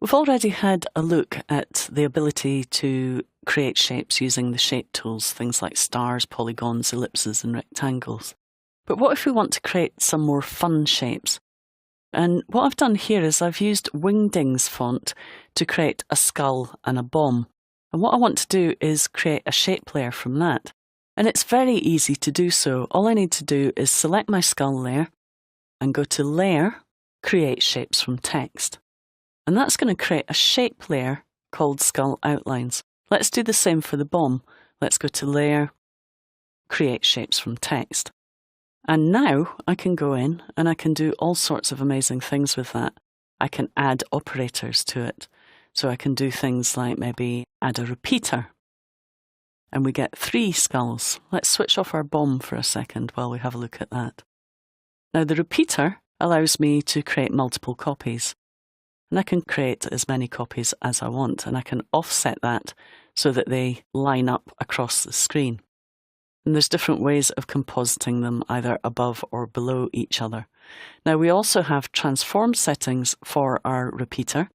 We've already had a look at the ability to create shapes using the shape tools, things like stars, polygons, ellipses and rectangles. But what if we want to create some more fun shapes? And what I've done here is I've used Wingdings font to create a skull and a bomb. And what I want to do is create a shape layer from that. And it's very easy to do so. All I need to do is select my skull layer and go to Layer, Create Shapes from Text. And that's going to create a shape layer called Skull Outlines. Let's do the same for the bomb. Let's go to Layer, Create Shapes from Text. And now I can go in and I can do all sorts of amazing things with that. I can add operators to it. So I can do things like maybe add a repeater. And we get 3 skulls. Let's switch off our bomb for a second while we have a look at that. Now the repeater allows me to create multiple copies. And I can create as many copies as I want, and I can offset that so that they line up across the screen. And there's different ways of compositing them, either above or below each other. Now we also have transform settings for our repeater,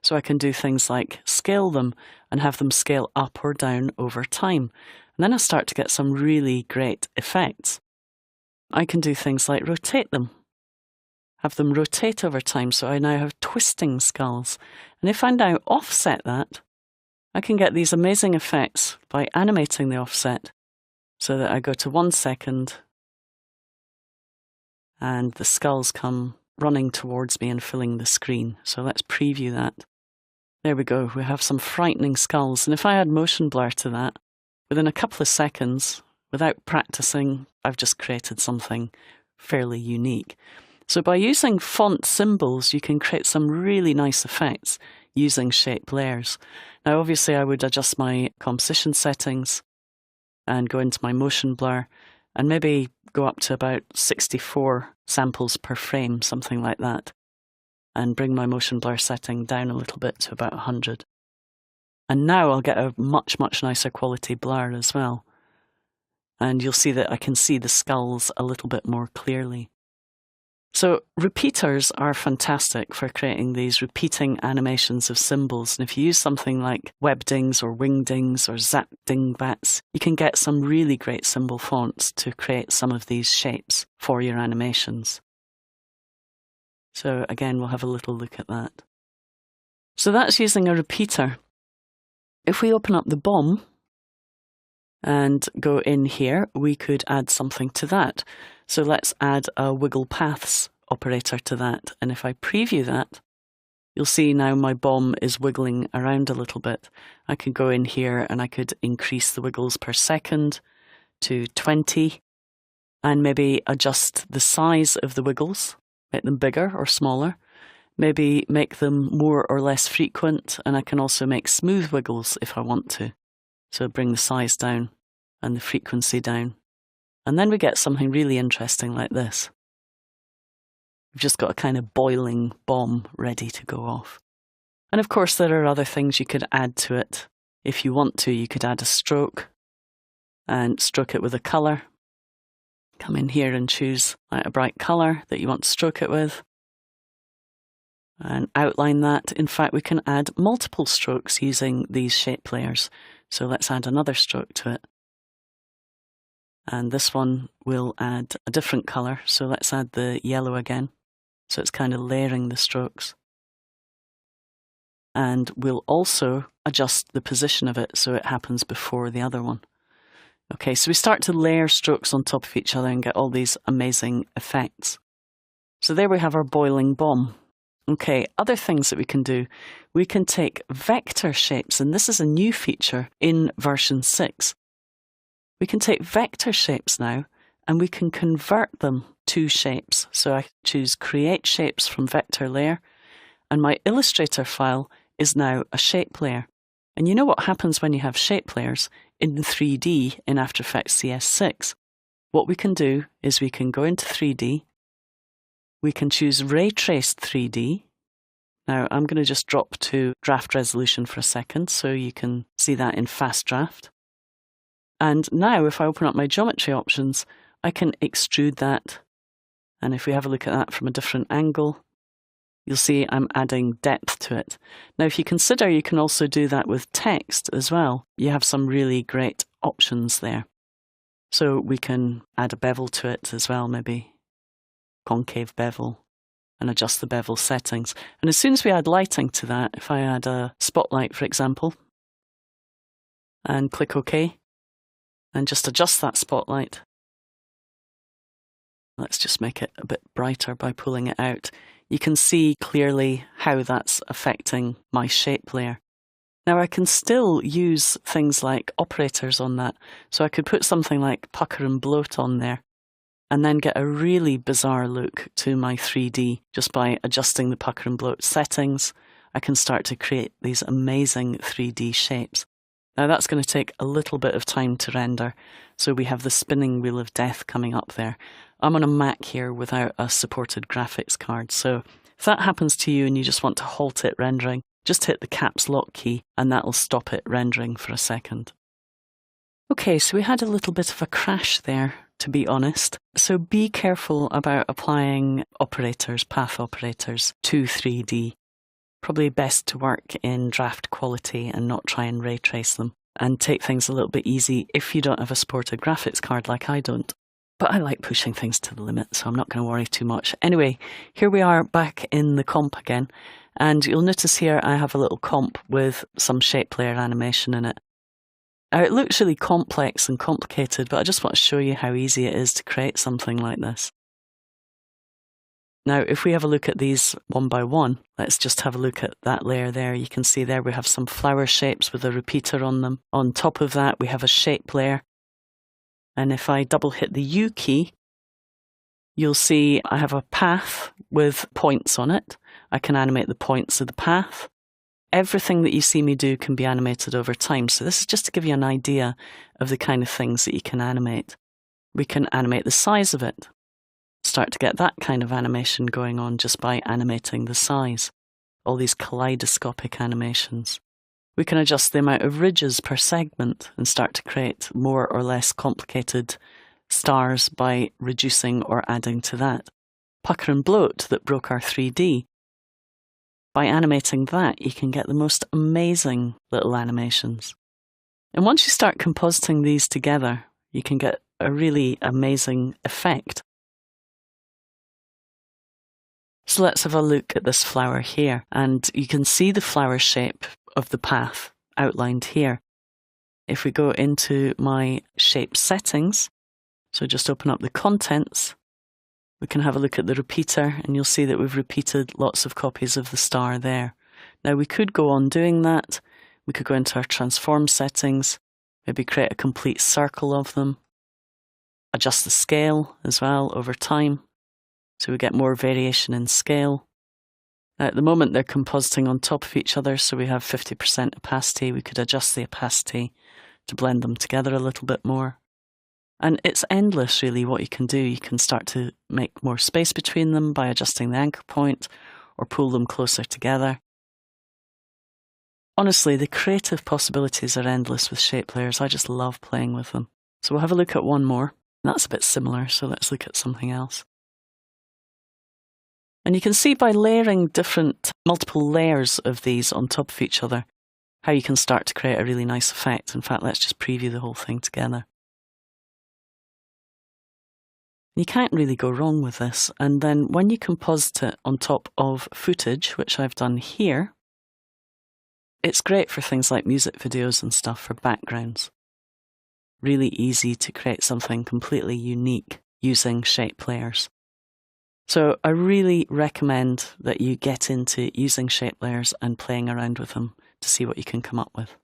so I can do things like scale them and have them scale up or down over time. And then I start to get some really great effects. I can do things like rotate them. Have them rotate over time, so I now have twisting skulls. And if I now offset that, I can get these amazing effects by animating the offset so that I go to 1 second and the skulls come running towards me and filling the screen. So let's preview that. There we go, we have some frightening skulls. And if I add motion blur to that, within a couple of seconds, without practicing, I've just created something fairly unique. So by using font symbols, you can create some really nice effects using shape layers. Now, obviously, I would adjust my composition settings and go into my motion blur and maybe go up to about 64 samples per frame, something like that, and bring my motion blur setting down a little bit to about 100. And now I'll get a much, much nicer quality blur as well. And you'll see that I can see the skulls a little bit more clearly. So repeaters are fantastic for creating these repeating animations of symbols. And if you use something like Webdings or Wingdings or Zapdingbats, you can get some really great symbol fonts to create some of these shapes for your animations. So again, we'll have a little look at that. So that's using a repeater. If we open up the bomb and go in here, we could add something to that. So let's add a wiggle paths operator to that. And if I preview that, you'll see now my bomb is wiggling around a little bit. I could go in here and I could increase the wiggles per second to 20 and maybe adjust the size of the wiggles, make them bigger or smaller, maybe make them more or less frequent, and I can also make smooth wiggles if I want to. So bring the size down and the frequency down. And then we get something really interesting like this. We've just got a kind of boiling bomb ready to go off. And of course, there are other things you could add to it. If you want to, you could add a stroke and stroke it with a colour. Come in here and choose a bright colour that you want to stroke it with. And outline that. In fact, we can add multiple strokes using these shape layers. So let's add another stroke to it. And this one will add a different colour, so let's add the yellow again. So it's kind of layering the strokes. And we'll also adjust the position of it so it happens before the other one. Okay, so we start to layer strokes on top of each other and get all these amazing effects. So there we have our boiling bomb. Okay, other things that we can do. We can take vector shapes, and this is a new feature in version 6. We can take vector shapes now and we can convert them to shapes. So I choose Create Shapes from Vector Layer, and my Illustrator file is now a shape layer. And you know what happens when you have shape layers in 3D in After Effects CS6? What we can do is we can go into 3D, we can choose Ray Traced 3D. Now I'm going to just drop to draft resolution for a second so you can see that in fast draft. And now if I open up my geometry options, I can extrude that. And if we have a look at that from a different angle, you'll see I'm adding depth to it. Now, if you consider, you can also do that with text as well. You have some really great options there. So we can add a bevel to it as well, maybe concave bevel, and adjust the bevel settings. And as soon as we add lighting to that, if I add a spotlight, for example, and click OK, and just adjust that spotlight. Let's just make it a bit brighter by pulling it out. You can see clearly how that's affecting my shape layer. Now I can still use things like operators on that. So I could put something like pucker and bloat on there and then get a really bizarre look to my 3D just by adjusting the pucker and bloat settings. I can start to create these amazing 3D shapes. Now that's going to take a little bit of time to render. So we have the spinning wheel of death coming up there. I'm on a Mac here without a supported graphics card. So if that happens to you and you just want to halt it rendering, just hit the caps lock key and that'll stop it rendering for a second. Okay, so we had a little bit of a crash there, to be honest. So be careful about applying operators, path operators, to 3D. Probably best to work in draft quality and not try and ray trace them, and take things a little bit easy if you don't have a supported graphics card like I don't. But I like pushing things to the limit, so I'm not going to worry too much. Anyway, here we are back in the comp again, and you'll notice here I have a little comp with some shape layer animation in it. Now, it looks really complex and complicated, but I just want to show you how easy it is to create something like this. Now, if we have a look at these one by one, let's just have a look at that layer there. You can see there we have some flower shapes with a repeater on them. On top of that, we have a shape layer. And if I double hit the U key, you'll see I have a path with points on it. I can animate the points of the path. Everything that you see me do can be animated over time. So this is just to give you an idea of the kind of things that you can animate. We can animate the size of it. Start to get that kind of animation going on just by animating the size. All these kaleidoscopic animations. We can adjust the amount of ridges per segment and start to create more or less complicated stars by reducing or adding to that. Pucker and bloat that broke our 3D. By animating that, you can get the most amazing little animations. And once you start compositing these together, you can get a really amazing effect. So let's have a look at this flower here, and you can see the flower shape of the path outlined here. If we go into my shape settings, so just open up the contents, we can have a look at the repeater and you'll see that we've repeated lots of copies of the star there. Now we could go on doing that. We could go into our transform settings, maybe create a complete circle of them, adjust the scale as well over time. So we get more variation in scale. Now at the moment they're compositing on top of each other, so we have 50% opacity. We could adjust the opacity to blend them together a little bit more. And it's endless really what you can do. You can start to make more space between them by adjusting the anchor point or pull them closer together. Honestly, the creative possibilities are endless with shape layers. I just love playing with them. So we'll have a look at one more. That's a bit similar, so let's look at something else. And you can see by layering multiple layers of these on top of each other, how you can start to create a really nice effect. In fact, let's just preview the whole thing together. You can't really go wrong with this. And then when you composite it on top of footage, which I've done here, it's great for things like music videos and stuff for backgrounds. Really easy to create something completely unique using shape layers. So I really recommend that you get into using shape layers and playing around with them to see what you can come up with.